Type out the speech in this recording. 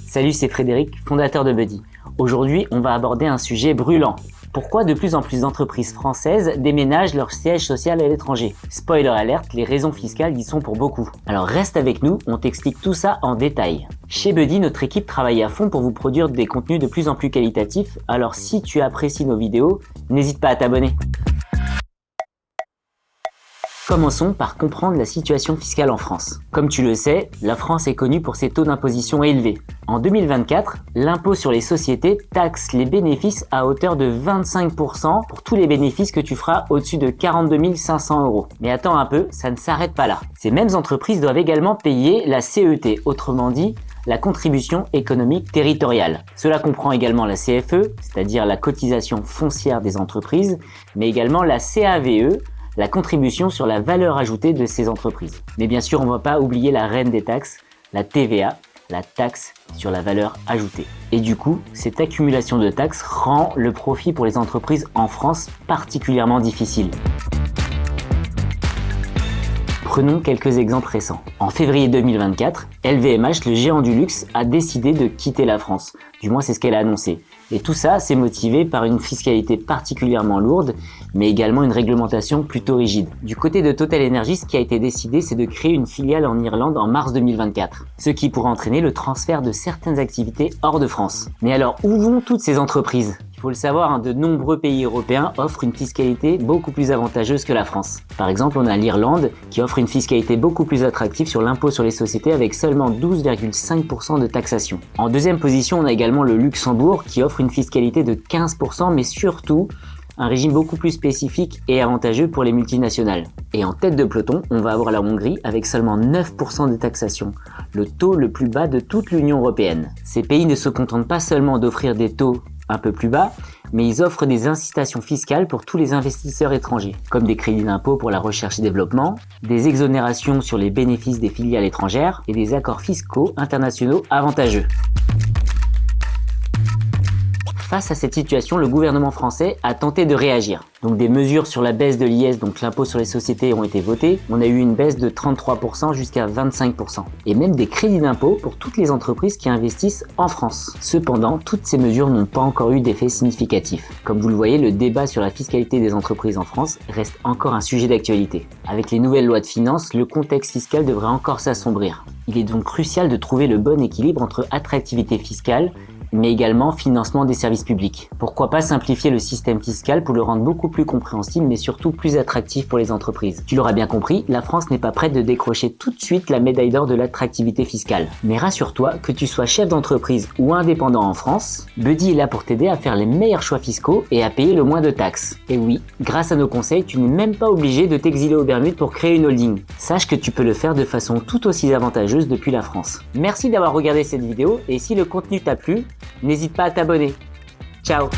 Salut, c'est Frédéric, fondateur de Buddy. Aujourd'hui, on va aborder un sujet brûlant. Pourquoi de plus en plus d'entreprises françaises déménagent leur siège social à l'étranger? Spoiler alert, les raisons fiscales y sont pour beaucoup. Alors reste avec nous, on t'explique tout ça en détail. Chez Buddy, notre équipe travaille à fond pour vous produire des contenus de plus en plus qualitatifs, alors si tu apprécies nos vidéos, n'hésite pas à t'abonner. Commençons par comprendre la situation fiscale en France. Comme tu le sais, la France est connue pour ses taux d'imposition élevés. En 2024, l'impôt sur les sociétés taxe les bénéfices à hauteur de 25% pour tous les bénéfices que tu feras au-dessus de 42 500 €. Mais attends un peu, ça ne s'arrête pas là. Ces mêmes entreprises doivent également payer la CET, autrement dit, la contribution économique territoriale. Cela comprend également la CFE, c'est-à-dire la cotisation foncière des entreprises, mais également la CAVE, la contribution sur la valeur ajoutée de ces entreprises. Mais bien sûr, on ne va pas oublier la reine des taxes, la TVA, la taxe sur la valeur ajoutée. Et du coup, cette accumulation de taxes rend le profit pour les entreprises en France particulièrement difficile. Prenons quelques exemples récents. En février 2024, LVMH, le géant du luxe, a décidé de quitter la France. Du moins, c'est ce qu'elle a annoncé. Et tout ça, c'est motivé par une fiscalité particulièrement lourde, mais également une réglementation plutôt rigide. Du côté de Total Energy, ce qui a été décidé, c'est de créer une filiale en Irlande en mars 2024, ce qui pourrait entraîner le transfert de certaines activités hors de France. Mais alors, où vont toutes ces entreprises ? Il faut le savoir, de nombreux pays européens offrent une fiscalité beaucoup plus avantageuse que la France. Par exemple, on a l'Irlande qui offre une fiscalité beaucoup plus attractive sur l'impôt sur les sociétés avec seulement 12,5% de taxation. En deuxième position, on a également le Luxembourg qui offre une fiscalité de 15%, mais surtout un régime beaucoup plus spécifique et avantageux pour les multinationales. Et en tête de peloton, on va avoir la Hongrie avec seulement 9% de taxation, le taux le plus bas de toute l'Union européenne. Ces pays ne se contentent pas seulement d'offrir des taux un peu plus bas, mais ils offrent des incitations fiscales pour tous les investisseurs étrangers, comme des crédits d'impôt pour la recherche et développement, des exonérations sur les bénéfices des filiales étrangères et des accords fiscaux internationaux avantageux. Face à cette situation, le gouvernement français a tenté de réagir. Donc des mesures sur la baisse de l'IS, donc l'impôt sur les sociétés, ont été votées. On a eu une baisse de 33% jusqu'à 25%. Et même des crédits d'impôt pour toutes les entreprises qui investissent en France. Cependant, toutes ces mesures n'ont pas encore eu d'effet significatif. Comme vous le voyez, le débat sur la fiscalité des entreprises en France reste encore un sujet d'actualité. Avec les nouvelles lois de finances, le contexte fiscal devrait encore s'assombrir. Il est donc crucial de trouver le bon équilibre entre attractivité fiscale mais également financement des services publics. Pourquoi pas simplifier le système fiscal pour le rendre beaucoup plus compréhensible, mais surtout plus attractif pour les entreprises. Tu l'auras bien compris, la France n'est pas prête de décrocher tout de suite la médaille d'or de l'attractivité fiscale. Mais rassure-toi, que tu sois chef d'entreprise ou indépendant en France, Buddy est là pour t'aider à faire les meilleurs choix fiscaux et à payer le moins de taxes. Et oui, grâce à nos conseils, tu n'es même pas obligé de t'exiler aux Bermudes pour créer une holding. Sache que tu peux le faire de façon tout aussi avantageuse depuis la France. Merci d'avoir regardé cette vidéo et si le contenu t'a plu, n'hésite pas à t'abonner. Ciao!